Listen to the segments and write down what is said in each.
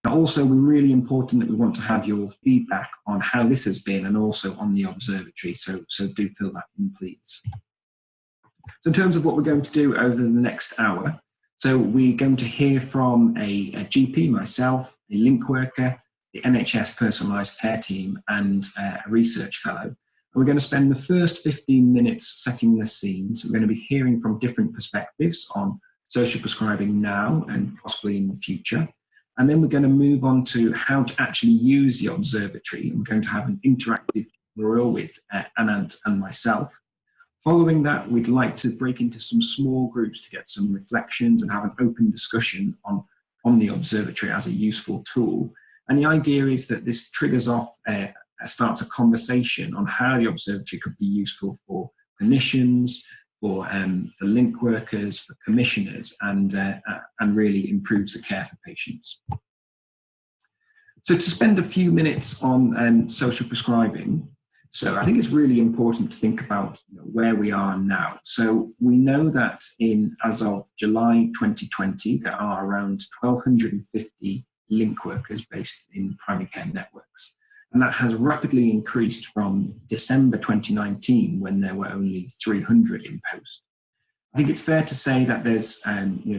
Also, we're really important that we want to have your feedback on how this has been and also on the observatory, so do fill that in, please. So in terms of what we're going to do over the next hour, so we're going to hear from a GP, myself, a link worker, the NHS personalised care team, and a research fellow. And we're going to spend the first 15 minutes setting the scene. So we're going to be hearing from different perspectives on social prescribing now and possibly in the future. And then we're going to move on to how to actually use the observatory. And we're going to have an interactive tutorial with Anand and myself. Following that, we'd like to break into some small groups to get some reflections and have an open discussion on the observatory as a useful tool. And the idea is that this triggers off, starts a conversation on how the observatory could be useful for clinicians, for link workers, for commissioners, and really improves the care for patients. So to spend a few minutes on social prescribing, so I think it's really important to think about where we are now. So we know that as of July 2020, there are around 1,250 link workers based in primary care networks. And that has rapidly increased from December 2019, when there were only 300 in post. I think it's fair to say that there's,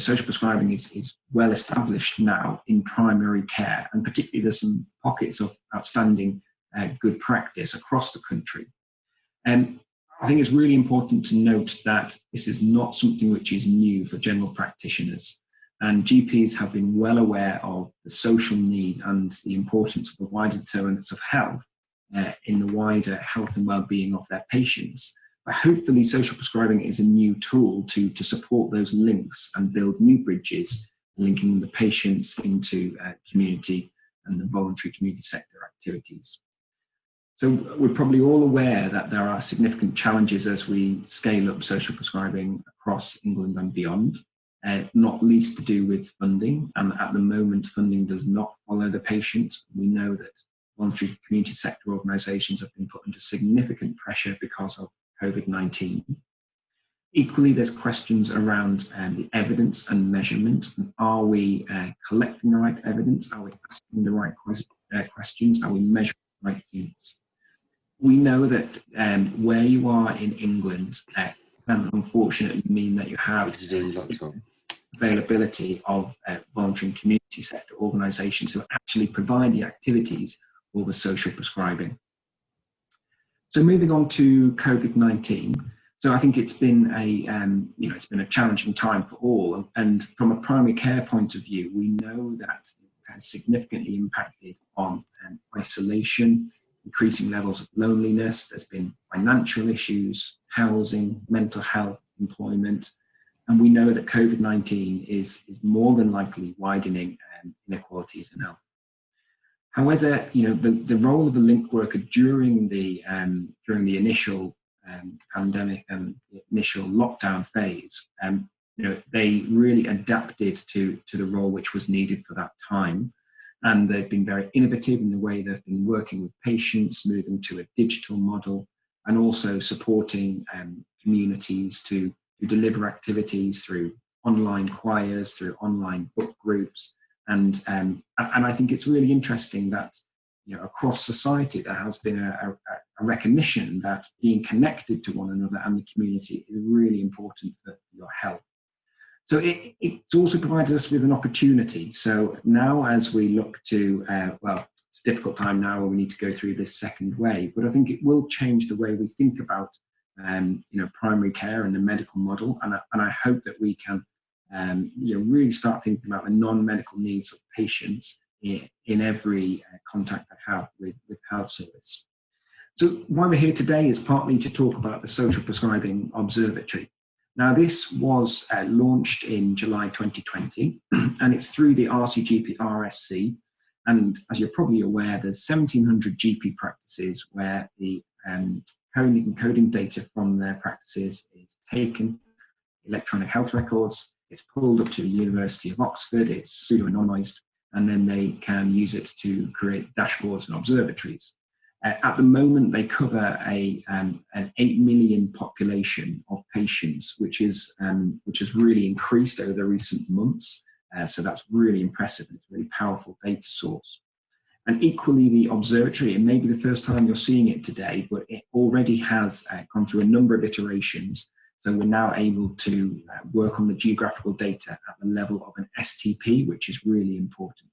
social prescribing is well established now in primary care, and particularly there's some pockets of outstanding good practice across the country. And I think it's really important to note that this is not something which is new for general practitioners. And GPs have been well aware of the social need and the importance of the wider determinants of health in the wider health and well-being of their patients. But hopefully social prescribing is a new tool to support those links and build new bridges, linking the patients into community and the voluntary community sector activities. So we're probably all aware that there are significant challenges as we scale up social prescribing across England and beyond. Not least to do with funding, and at the moment funding does not follow the patient. We know that voluntary community sector organisations have been put under significant pressure because of COVID-19. Equally, there's questions around the evidence and measurement. Are we collecting the right evidence? Are we asking the right questions? Are we measuring the right things? We know that where you are in England can unfortunately mean that you have availability of voluntary and community sector organisations who actually provide the activities for the social prescribing. So moving on to COVID-19. So I think it's been it's been a challenging time for all, and from a primary care point of view, we know that it has significantly impacted on isolation, increasing levels of loneliness. There's been financial issues, housing, mental health, employment, and we know that COVID-19 is more than likely widening inequalities in health. However, the role of the link worker during the initial pandemic and the initial lockdown phase, they really adapted to the role which was needed for that time. And they've been very innovative in the way they've been working with patients, moving to a digital model, and also supporting communities to deliver activities through online choirs, through online book groups. And I think it's really interesting that across society there has been a recognition that being connected to one another and the community is really important for your health. So it's also provided us with an opportunity. So now as we look to, it's a difficult time now where we need to go through this second wave, but I think it will change the way we think about primary care and the medical model. And I hope that we can really start thinking about the non-medical needs of patients in every contact they have with health service. So why we're here today is partly to talk about the Social Prescribing Observatory. Now, this was launched in July 2020, and it's through the RCGP RSC. And as you're probably aware, there's 1,700 GP practices where the coding data from their practices is taken, electronic health records, it's pulled up to the University of Oxford, it's pseudo-anonymised, and then they can use it to create dashboards and observatories. At the moment, they cover an 8 million population of patients, which has really increased over the recent months. So that's really impressive. It's a really powerful data source. And equally, the Observatory, it may be the first time you're seeing it today, but it already has gone through a number of iterations. So we're now able to work on the geographical data at the level of an STP, which is really important.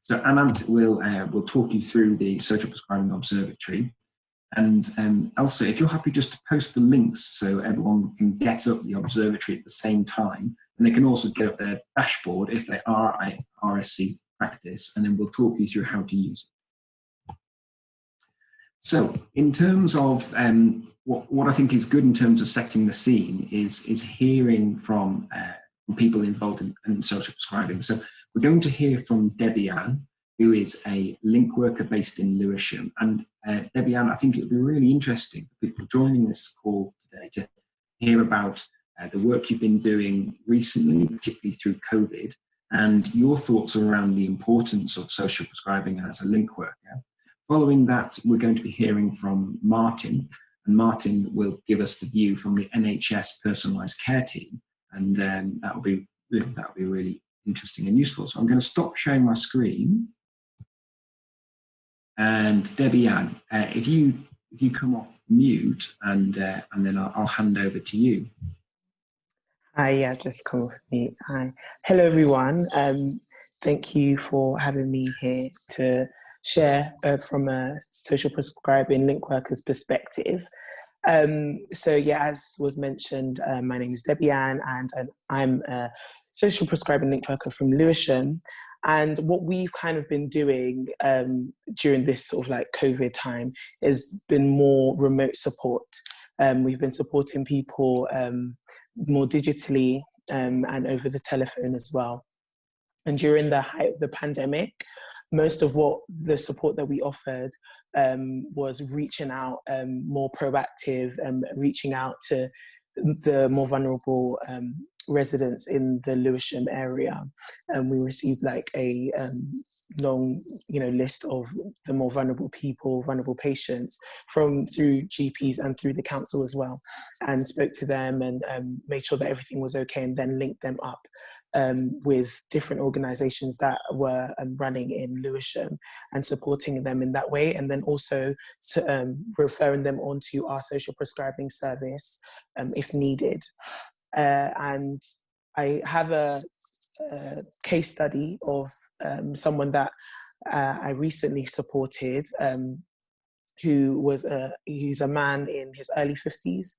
So Anant will talk you through the Social Prescribing Observatory. And Elsa, if you're happy just to post the links so everyone can get up the Observatory at the same time, and they can also get up their dashboard if they are a RSC practice, and then we'll talk you through how to use it. So in terms of what I think is good in terms of setting the scene is hearing from people involved in social prescribing. So we're going to hear from Debbie Ann, who is a link worker based in Lewisham. And Debbie Ann, I think it would be really interesting for people joining this call today to hear about the work you've been doing recently, particularly through COVID, and your thoughts around the importance of social prescribing as a link worker. Following that, we're going to be hearing from Martin, and Martin will give us the view from the NHS personalised care team, and that'll be really interesting and useful. So I'm going to stop sharing my screen, and Debbie Ann, if you come off mute, and then I'll hand over to you. Hi, yeah, just come off mute. Hi, hello everyone. Thank you for having me here to share from a social prescribing link worker's perspective. So yeah, as was mentioned, my name is Debbie Ann, and I'm a social prescribing link worker from Lewisham. And what we've kind of been doing during this sort of like COVID time has been more remote support. We've been supporting people more digitally and over the telephone as well. And during the height of the pandemic, most of what the support that we offered was reaching out, more proactive, reaching out to the more vulnerable residents in the Lewisham area. And we received like a long, list of the more vulnerable people, vulnerable patients through GPs and through the council as well, and spoke to them and made sure that everything was okay, and then linked them up with different organisations that were running in Lewisham and supporting them in that way, and then also referring them onto our social prescribing service if needed. And I have a case study of someone that I recently supported, he's a man in his early 50s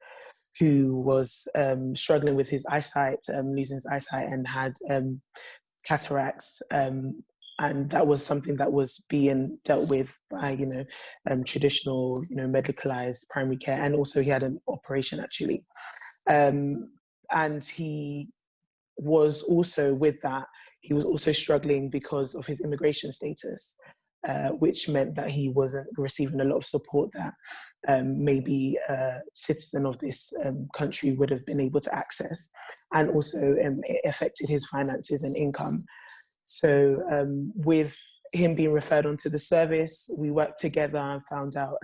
who was struggling with his eyesight, losing his eyesight, and had cataracts. And that was something that was being dealt with by, traditional, medicalized primary care. And also he had an operation actually. And he was also, with that, he was also struggling because of his immigration status, which meant that he wasn't receiving a lot of support that maybe a citizen of this country would have been able to access. And also it affected his finances and income. So with him being referred onto the service, we worked together and found out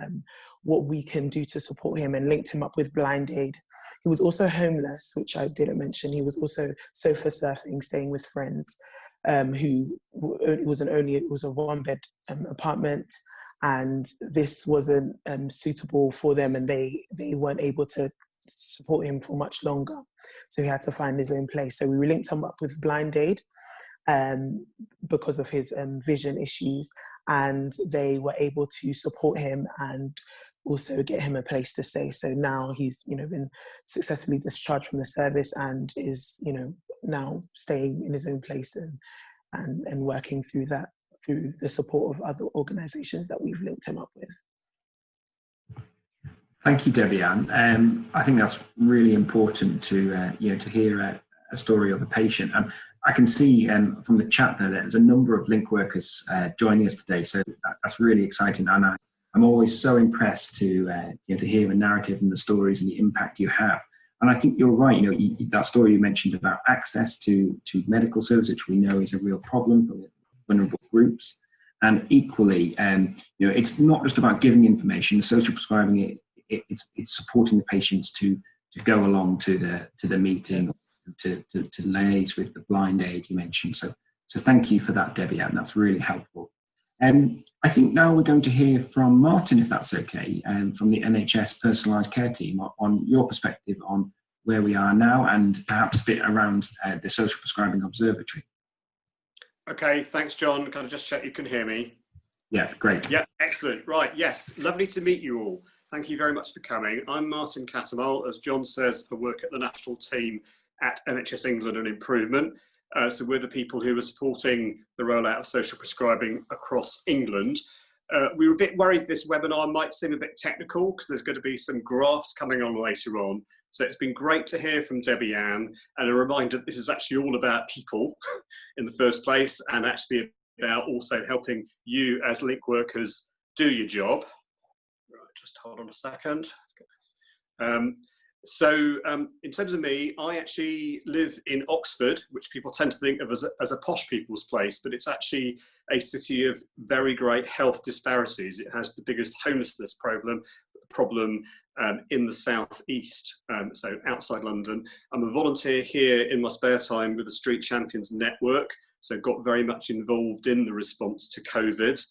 what we can do to support him, and linked him up with Blind Aid. He was also homeless, which I didn't mention. He was also sofa surfing, staying with friends, it was a one-bed apartment, and this wasn't suitable for them, and they weren't able to support him for much longer. So he had to find his own place. So we linked him up with Blind Aid because of his vision issues, and they were able to support him and also get him a place to stay. So now he's, been successfully discharged from the service and is, now staying in his own place and working through the support of other organisations that we've linked him up with. Thank you, Debbie Ann. I think that's really important to hear a story of a patient. And I can see from the chat there there's a number of link workers joining us today, so that's really exciting. And I'm always so impressed to hear the narrative and the stories and the impact you have. And I think you're right. That story you mentioned about access to medical service, which we know is a real problem for vulnerable groups. And equally, it's not just about giving information. The social prescribing it's supporting the patients to go along to the meeting, to liaise with the blind aid you mentioned. So thank you for that, Debbie Ann. That's really helpful. I think now we're going to hear from Martin, if that's okay, from the NHS Personalised Care Team on your perspective on where we are now and perhaps a bit around the Social Prescribing Observatory. Okay, thanks, John. Can I just check you can hear me? Yeah, great. Yeah, excellent. Right, yes, lovely to meet you all. Thank you very much for coming. I'm Martin Cattermole, as John says, I work at the national team at NHS England and Improvement. So we're the people who are supporting the rollout of social prescribing across England. We were a bit worried this webinar might seem a bit technical because there's going to be some graphs coming on later on. So it's been great to hear from Debbie Ann, and a reminder that this is actually all about people in the first place, and actually about also helping you as link workers do your job. Right, just hold on a second. In terms of me, I actually live in Oxford, which people tend to think of as a posh people's place, but it's actually a city of very great health disparities. It has the biggest homelessness problem in the southeast, so outside London. I'm a volunteer here in my spare time with the Street Champions Network, so got very much involved in the response to COVID.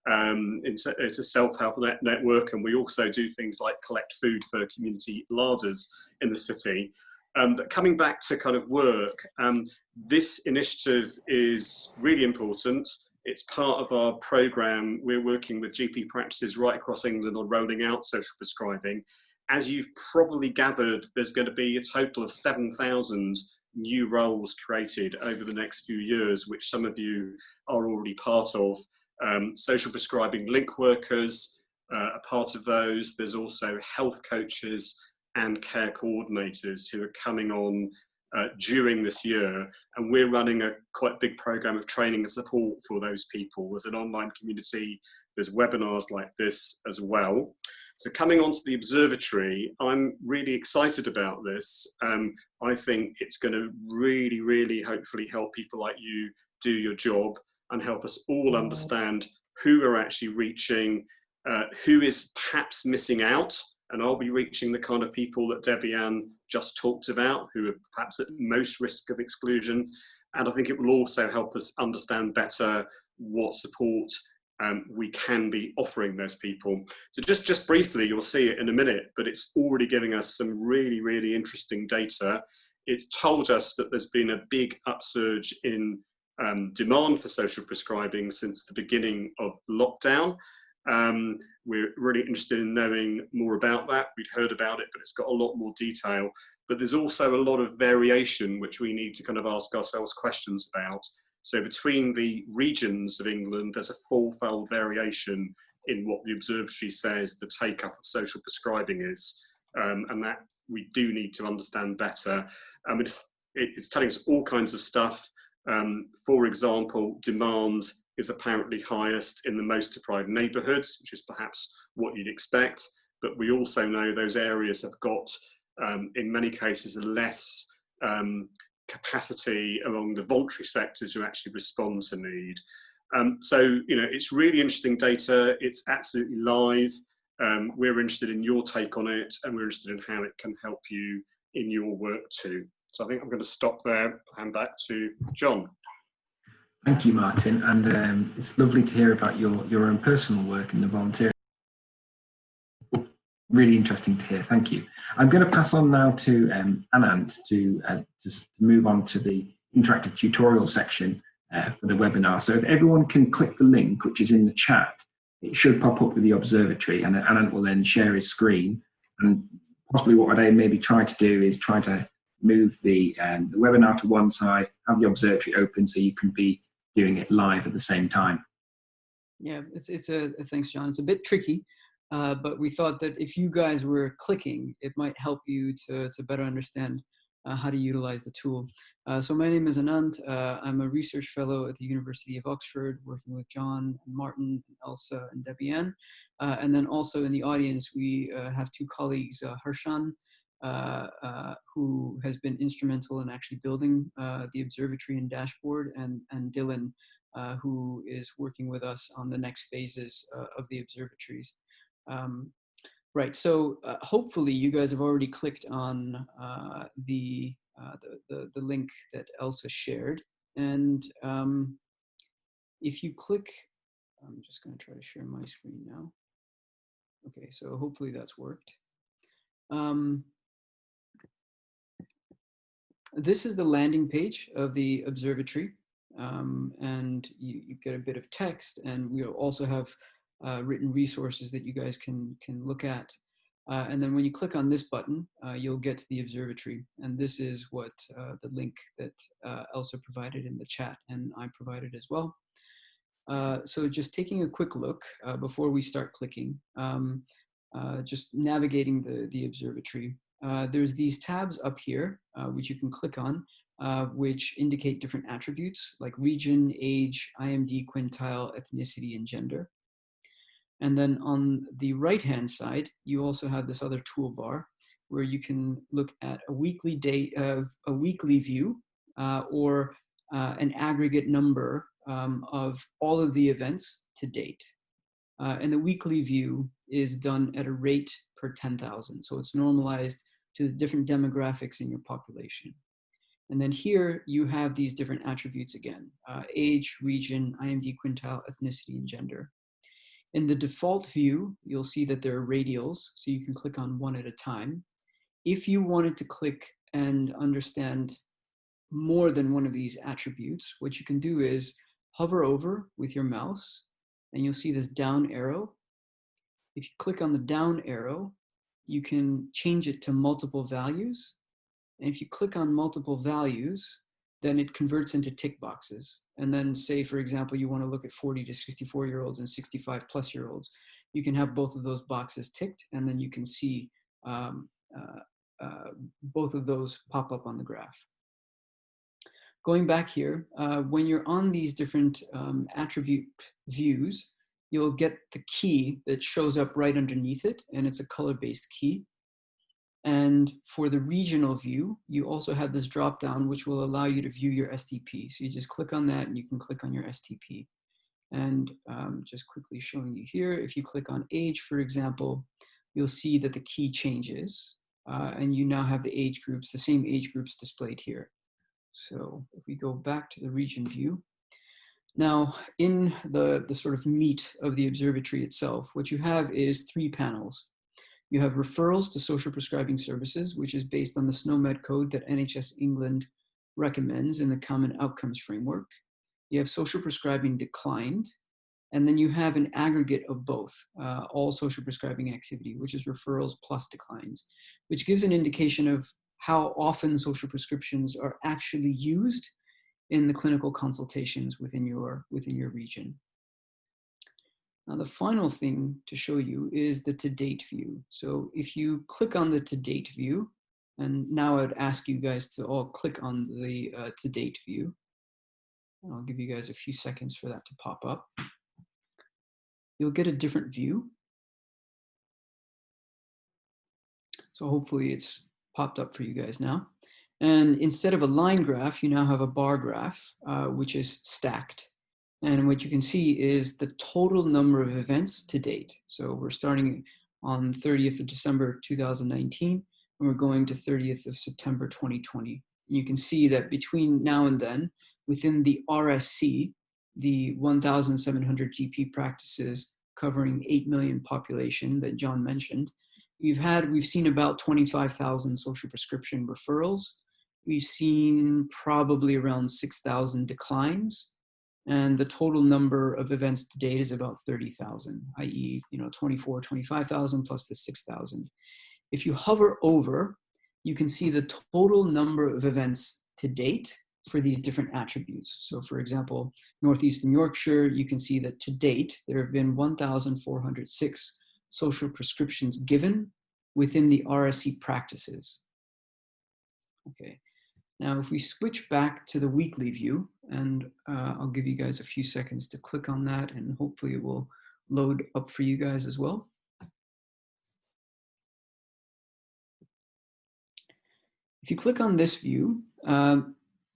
It's a self-help network, and we also do things like collect food for community larders in the city. But coming back to kind of work, this initiative is really important. It's part of our programme. We're working with GP practices right across England on rolling out social prescribing. As you've probably gathered, there's going to be a total of 7,000 new roles created over the next few years, which some of you are already part of. Social prescribing link workers are part of those. There's also health coaches and care coordinators who are coming on during this year, and we're running a quite big program of training and support for those people. There's an online community, there's webinars like this as well. So coming on to the observatory, I'm really excited about this. I think it's going to really, really hopefully help people like you do your job and help us all understand who we're actually reaching, who is perhaps missing out, and are we reaching the kind of people that Debbie Ann just talked about, who are perhaps at most risk of exclusion. And I think it will also help us understand better what support we can be offering those people. So just briefly, you'll see it in a minute, but it's already giving us some really, really interesting data. It's told us that there's been a big upsurge in demand for social prescribing since the beginning of lockdown. We're really interested in knowing more about that. We'd heard about it, but it's got a lot more detail. But there's also a lot of variation, which we need to kind of ask ourselves questions about. So between the regions of England, there's a fourfold variation in what the observatory says the take-up of social prescribing is, and that we do need to understand better. It's telling us all kinds of stuff. For example, demand is apparently highest in the most deprived neighbourhoods, which is perhaps what you'd expect. But we also know those areas have got, in many cases, less capacity among the voluntary sectors who actually respond to need. So, you know, it's really interesting data. It's absolutely live. We're interested in your take on it, and we're interested in how it can help you in your work too. So I think I'm going to stop there and back to John. Thank you, Martin. And it's lovely to hear about your own personal work and the volunteering. Really interesting to hear. Thank you. I'm going to pass on now to Anand to move on to the interactive tutorial section for the webinar. So if everyone can click the link, which is in the chat, it should pop up with the observatory, and Anand will then share his screen. And possibly what I maybe try to do is try to move the webinar to one side, have the observatory open so you can be doing it live at the same time. Yeah, thanks, John. It's a bit tricky, but we thought that if you guys were clicking, it might help you to better understand how to utilize the tool. So my name is Anand. I'm a research fellow at the University of Oxford, working with John and Martin, and Elsa and Debbie Ann. And then also in the audience, we have two colleagues, Harshan, who has been instrumental in actually building the observatory and dashboard, and Dylan, who is working with us on the next phases of the observatories. Right, so hopefully you guys have already clicked on the the link that Elsa shared. And if you click, I'm just going to try to share my screen now. Okay, so hopefully that's worked. This is the landing page of the observatory, and you get a bit of text, and we'll also have written resources that you guys can look at. And then when you click on this button, you'll get to the observatory. And this is what the link that Elsa provided in the chat and I provided as well. So just taking a quick look before we start clicking, just navigating the observatory. There's these tabs up here, which you can click on, which indicate different attributes like region, age, IMD quintile, ethnicity, and gender. And then on the right-hand side, you also have this other toolbar where you can look at a weekly view or an aggregate number of all of the events to date. And the weekly view is done at a rate per 10,000. So it's normalized to the different demographics in your population. And then here you have these different attributes again, age, region, IMD quintile, ethnicity, and gender. In the default view, you'll see that there are radials, so you can click on one at a time. If you wanted to click and understand more than one of these attributes, what you can do is hover over with your mouse, and you'll see this down arrow. If you click on the down arrow, you can change it to multiple values. And if you click on multiple values, then it converts into tick boxes. And then say, for example, you want to look at 40 to 64-year-olds and 65-plus-year-olds. You can have both of those boxes ticked, and then you can see both of those pop up on the graph. Going back here, when you're on these different attribute views, you'll get the key that shows up right underneath it, and it's a color-based key. And for the regional view, you also have this drop-down which will allow you to view your STP. So you just click on that and you can click on your STP. And just quickly showing you here, if you click on age, for example, you'll see that the key changes and you now have the age groups, the same age groups displayed here. So if we go back to the region view, now in the sort of meat of the observatory itself, what you have is 3 panels. You have referrals to social prescribing services, which is based on the SNOMED code that NHS England recommends in the Common Outcomes Framework. You have social prescribing declined, and then you have an aggregate of both, all social prescribing activity, which is referrals plus declines, which gives an indication of how often social prescriptions are actually used in the clinical consultations within your region. Now, the final thing to show you is the to-date view. So if you click on the to-date view, and now I'd ask you guys to all click on the to-date view. And I'll give you guys a few seconds for that to pop up. You'll get a different view. So hopefully it's popped up for you guys now. And instead of a line graph, you now have a bar graph, which is stacked. And what you can see is the total number of events to date. So we're starting on 30th of December 2019, and we're going to 30th of September 2020. And you can see that between now and then, within the RSC, the 1,700 GP practices covering 8 million population that John mentioned, we've seen about 25,000 social prescription referrals. We've seen probably around 6,000 declines. And the total number of events to date is about 30,000, i.e., 25,000 plus the 6,000. If you hover over, you can see the total number of events to date for these different attributes. So for example, Northeastern Yorkshire, you can see that to date, there have been 1,406 social prescriptions given within the RSC practices. Okay. Now, if we switch back to the weekly view, and I'll give you guys a few seconds to click on that, and hopefully it will load up for you guys as well. If you click on this view,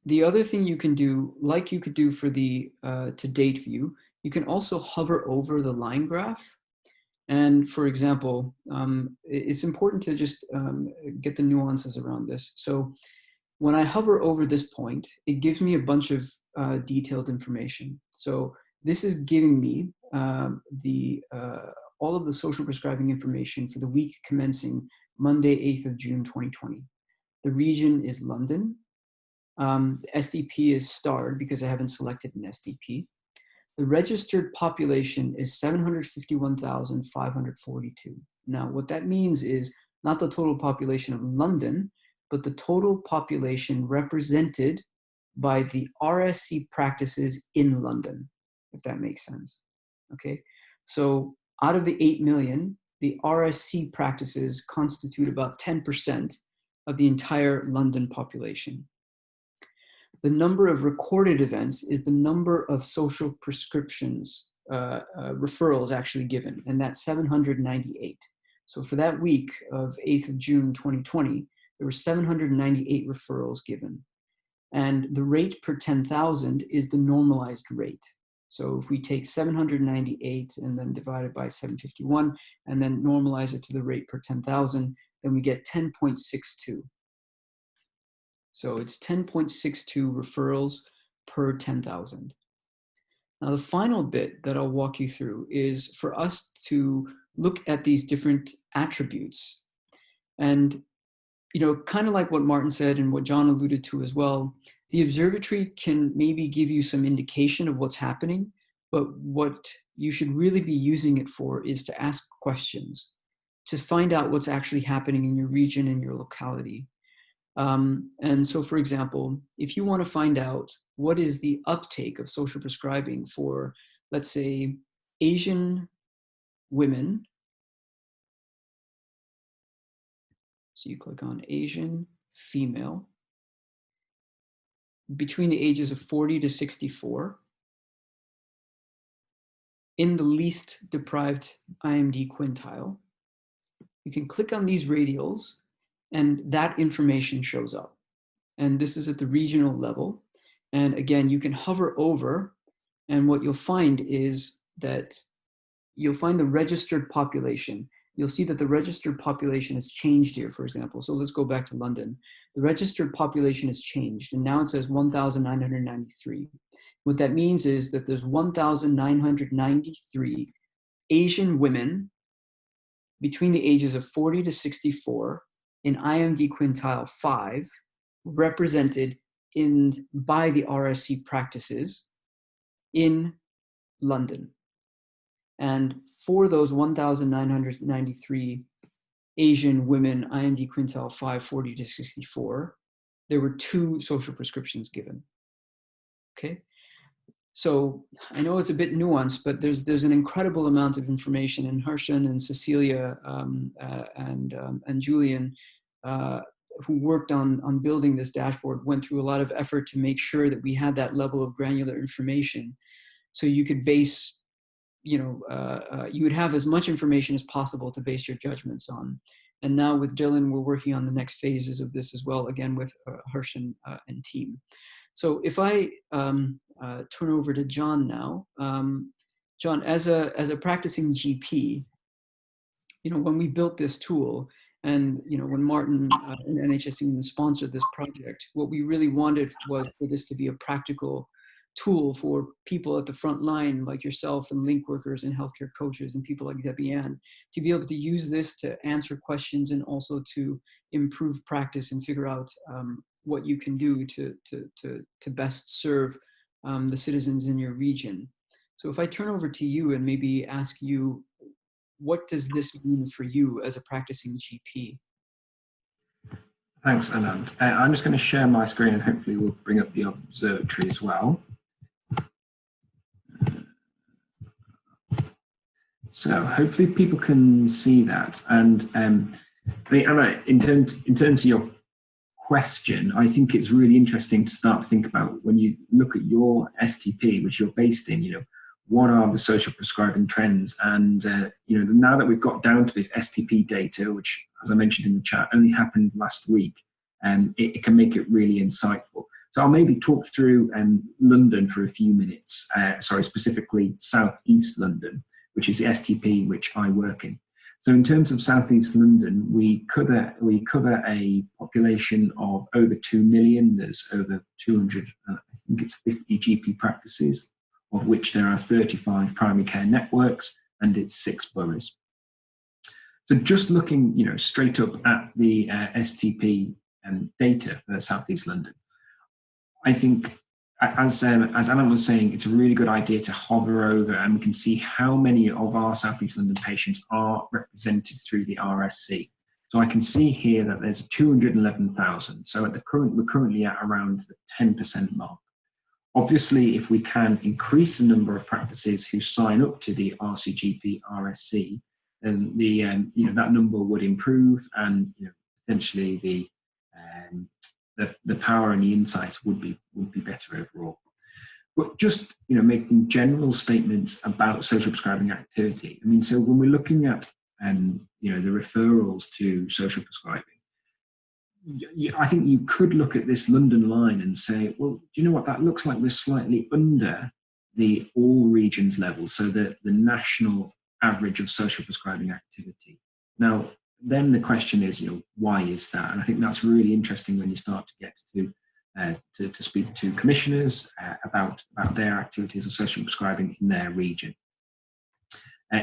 the other thing you can do, like you could do for the to-date view, you can also hover over the line graph. And for example, it's important to just get the nuances around this. So when I hover over this point, it gives me a bunch of detailed information. So this is giving me all of the social prescribing information for the week commencing Monday, 8th of June, 2020. The region is London. The SDP is starred because I haven't selected an SDP. The registered population is 751,542. Now, what that means is not the total population of London, but the total population represented by the RSC practices in London, if that makes sense. Okay, so out of the 8 million, the RSC practices constitute about 10% of the entire London population. The number of recorded events is the number of social prescriptions, referrals actually given, and that's 798. So for that week of 8th of June 2020, there were 798 referrals given. And the rate per 10,000 is the normalized rate. So if we take 798 and then divide it by 751 and then normalize it to the rate per 10,000, then we get 10.62. So it's 10.62 referrals per 10,000. Now the final bit that I'll walk you through is for us to look at these different attributes. And, you know, kind of like what Martin said and what John alluded to as well, the observatory can maybe give you some indication of what's happening, but what you should really be using it for is to ask questions, to find out what's actually happening in your region and your locality. And so, for example, if you want to find out what is the uptake of social prescribing for, let's say, Asian women, so you click on Asian female, between the ages of 40 to 64, in the least deprived IMD quintile, you can click on these radials and that information shows up. And this is at the regional level. And again, you can hover over, and what you'll find is that you'll find the registered population. You'll see that the registered population has changed here, for example. So let's go back to London. The registered population has changed, and now it says 1,993. What that means is that there's 1,993 Asian women between the ages of 40 to 64 in IMD quintile 5 represented by the RSC practices in London. And for those 1,993 Asian women, IMD quintile 5, 40 to 64, there were 2 social prescriptions given. Okay, so I know it's a bit nuanced, but there's an incredible amount of information, and Harshan and Cecilia and Julian, who worked on building this dashboard, went through a lot of effort to make sure that we had that level of granular information, so you could base, you would have as much information as possible to base your judgments on. And now with Dylan, we're working on the next phases of this as well, again with Harshan and team. So if I turn over to John now, John, as a practicing GP, when we built this tool, and when Martin and NHS even sponsored this project, what we really wanted was for this to be a practical tool for people at the front line like yourself and link workers and healthcare coaches and people like Debbie Ann to be able to use this to answer questions and also to improve practice and figure out what you can do to best serve the citizens in your region. So if I turn over to you and maybe ask you, what does this mean for you as a practicing GP? Thanks, Anand. I'm just going to share my screen and hopefully we'll bring up the observatory as well. So hopefully people can see that. And Anna, in terms of your question, I think it's really interesting to start to think about when you look at your STP, which you're based in, what are the social prescribing trends? And now that we've got down to this STP data, which, as I mentioned in the chat, only happened last week, it can make it really insightful. So I'll maybe talk through London for a few minutes, specifically South East London, which is the STP which I work in. So in terms of South East London, we cover a population of over 2 million. There's over 200, I think it's 50 GP practices, of which there are 35 primary care networks, and it's 6 boroughs. So just looking, straight up at the STP data for South East London, I think, as Alan was saying, it's a really good idea to hover over, and we can see how many of our South East London patients are represented through the RSC. So I can see here that there's 211,000. So we're currently at around the 10% mark. Obviously, if we can increase the number of practices who sign up to the RCGP RSC, then that number would improve, and potentially the power and the insights would be better overall. But just making general statements about social prescribing activity. I mean, so when we're looking at the referrals to social prescribing, I think you could look at this London line and say, well, do you know what, that looks like we're slightly under the all regions level, so the national average of social prescribing activity. Now, then the question is, why is that? And I think that's really interesting when you start to get to speak to commissioners about their activities of social prescribing in their region.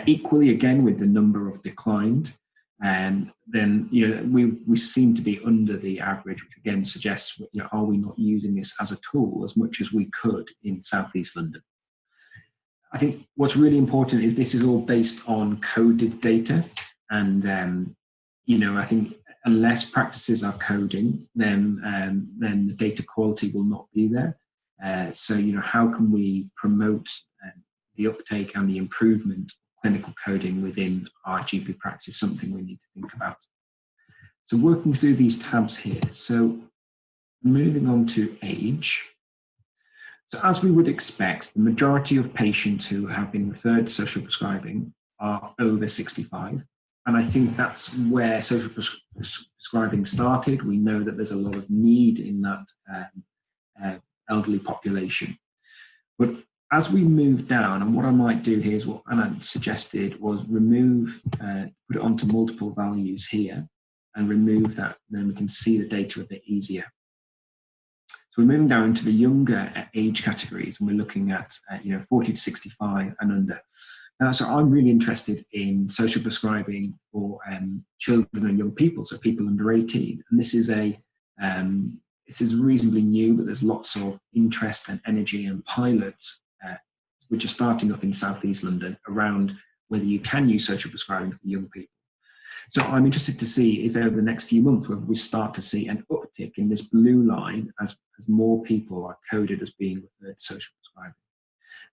Equally, again, with the number of declined, then we seem to be under the average, which again suggests, are we not using this as a tool as much as we could in South East London? I think what's really important is this is all based on coded data, and I think unless practices are coding, then the data quality will not be there. So how can we promote the uptake and the improvement of clinical coding within our GP practice is something we need to think about. So working through these tabs here, so moving on to age. So as we would expect, the majority of patients who have been referred to social prescribing are over 65. And I think that's where social prescribing started. We know that there's a lot of need in that elderly population. But as we move down, and what I might do here is what Anna suggested was remove, put it onto multiple values here and remove that, then we can see the data a bit easier. So we're moving down into the younger age categories, and we're looking at 40 to 65 and under. So I'm really interested in social prescribing for children and young people, so people under 18. And this is reasonably new, but there's lots of interest and energy and pilots which are starting up in South East London around whether you can use social prescribing for young people. So I'm interested to see if over the next few months whether we start to see an uptick in this blue line as more people are coded as being referred to social prescribing.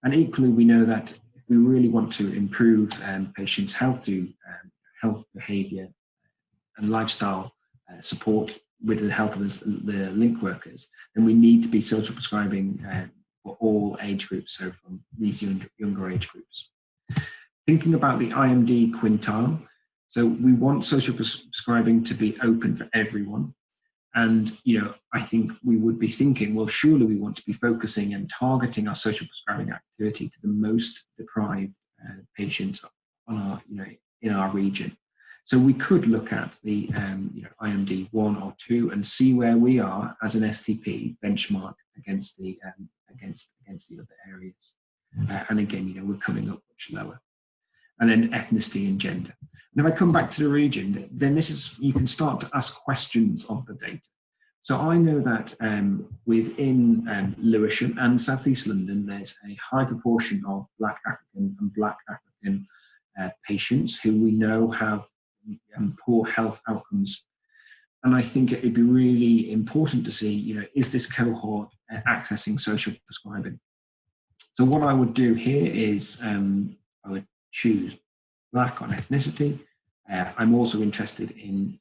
And equally, we know that if we really want to improve patients' health through health behaviour and lifestyle support with the help of the link workers, then we need to be social prescribing for all age groups, so from these younger age groups. Thinking about the IMD quintile, so we want social prescribing to be open for everyone. And, I think we would be thinking, well, surely we want to be focusing and targeting our social prescribing activity to the most deprived patients on our, in our region. So we could look at the IMD 1 or 2 and see where we are as an STP benchmark against the other areas. And again, we're coming up much lower. And then ethnicity and gender. And if I come back to the region, then you can start to ask questions of the data. So I know that within Lewisham and South East London, there's a high proportion of Black African and Black African patients who we know have poor health outcomes. And I think it'd be really important to see, is this cohort accessing social prescribing? So what I would do here is I would choose Black on ethnicity. I'm also interested in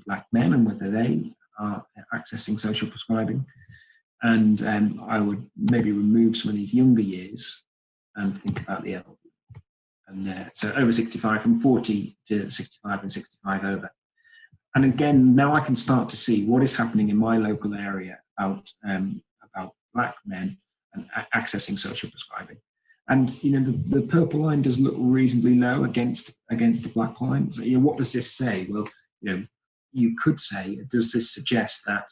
Black men and whether they are accessing social prescribing. And I would maybe remove some of these younger years and think about the elderly. And so over 65, from 40 to 65 and 65 over. And again, now I can start to see what is happening in my local area about Black men and accessing social prescribing. And you know, the purple line does look reasonably low against the black line. So, you know, what does this say? Well, you know, you could say, does this suggest that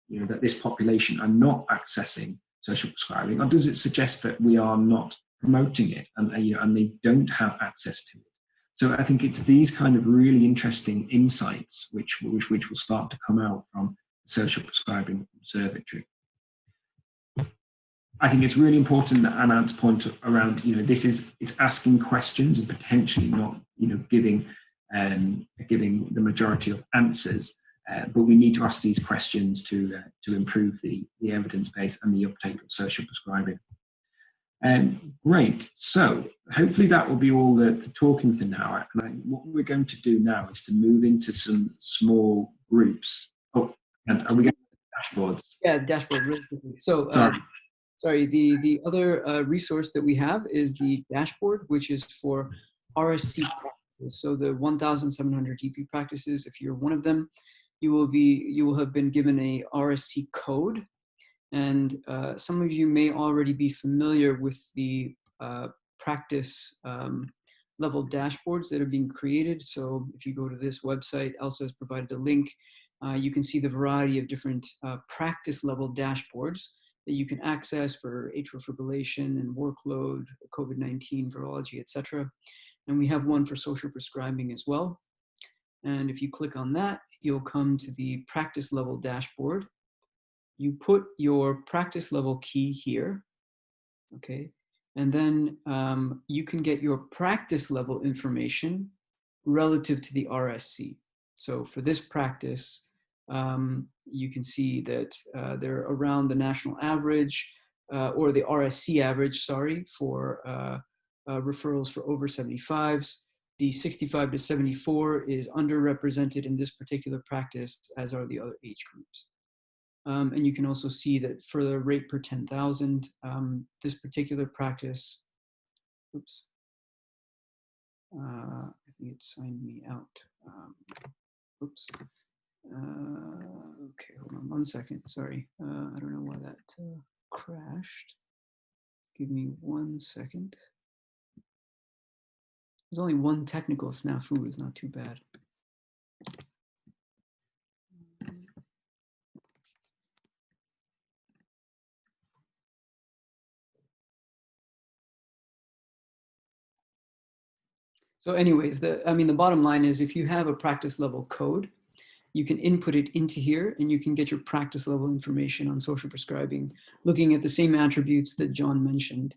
you know, that this population are not accessing social prescribing, or does it suggest that we are not promoting it, and you know, and they don't have access to it? So I think it's these kind of really interesting insights which will start to come out from the Social Prescribing Observatory. I think it's really important that Anant's point around, you know, it's asking questions and potentially not, you know, giving the majority of answers, but we need to ask these questions to improve the evidence base and the uptake of social prescribing. Great. So hopefully that will be all the talking for now. And what we're going to do now is to move into some small groups. Oh, and are we going to dashboards? Yeah, dashboard really quickly. So Sorry. The other resource that we have is the dashboard, which is for RSC practices. So the 1,700 GP practices, if you're one of them, you will have been given a RSC code. And some of you may already be familiar with the practice level dashboards that are being created. So if you go to this website, Elsa has provided a link. You can see the variety of different practice level dashboards that you can access for atrial fibrillation and workload, COVID-19, virology, etc. And we have one for social prescribing as well. And if you click on that, you'll come to the practice level dashboard. You put your practice level key here, okay? And then you can get your practice level information relative to the RSC. So for this practice, you can see that they're around the national average, or the RSC average, sorry, for referrals for over 75s. The 65 to 74 is underrepresented in this particular practice, as are the other age groups. And you can also see that for the rate per 10,000, this particular practice, oops, I think it signed me out. Oops. Okay, hold on 1 second. Sorry, I don't know why that crashed. Give me 1 second. There's only one technical snafu, it's not too bad. So anyways, the bottom line is, if you have a practice level code, you can input it into here and you can get your practice level information on social prescribing, looking at the same attributes that John mentioned.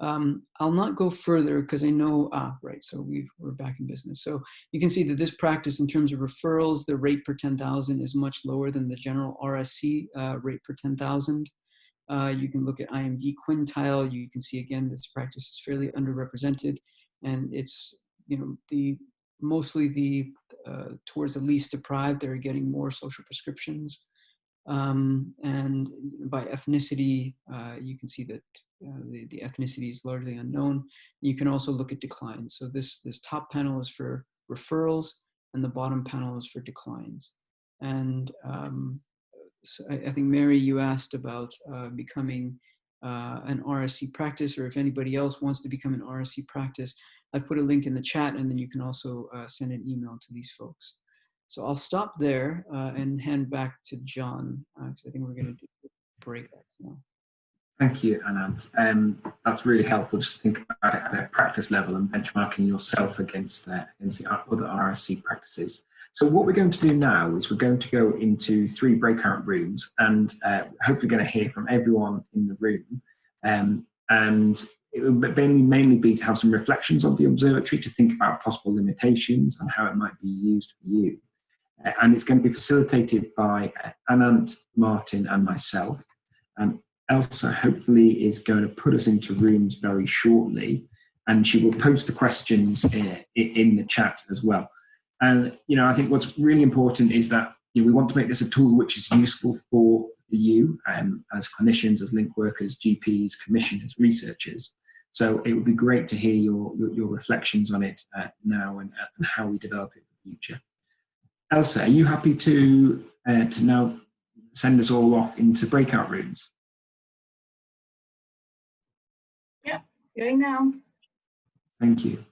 I'll not go further because I know, right, so we're back in business. So you can see that this practice, in terms of referrals, the rate per 10,000 is much lower than the general RSC rate per 10,000. You can look at IMD quintile. You can see, again, this practice is fairly underrepresented, and it's, you know, mostly towards the least deprived, they're getting more social prescriptions. And by ethnicity, you can see that the ethnicity is largely unknown. You can also look at declines. So this top panel is for referrals, and the bottom panel is for declines. And so I think, Mary, you asked about becoming an RSC practice, or if anybody else wants to become an RSC practice. I put a link in the chat, and then you can also send an email to these folks. So I'll stop there and hand back to John, because I think we're going to do breakouts now. Thank you, Anant. That's really helpful, just to think about it at a practice level and benchmarking yourself against the other RSC practices. So what we're going to do now is we're going to go into 3 breakout rooms, and hopefully going to hear from everyone in the room. And it will mainly be to have some reflections on the observatory, to think about possible limitations and how it might be used for you. And it's going to be facilitated by Anant, Martin, and myself. And Elsa hopefully is going to put us into rooms very shortly, and she will post the questions in the chat as well. And you know, I think what's really important is that, you know, we want to make this a tool which is useful for you as clinicians, as link workers, GPs, commissioners, researchers. So it would be great to hear your reflections on it now, and how we develop it in the future. Elsa, are you happy to now send us all off into breakout rooms? Yeah, Going now. Thank you.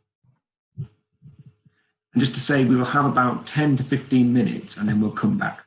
And just to say, we will have about 10 to 15 minutes and then we'll come back.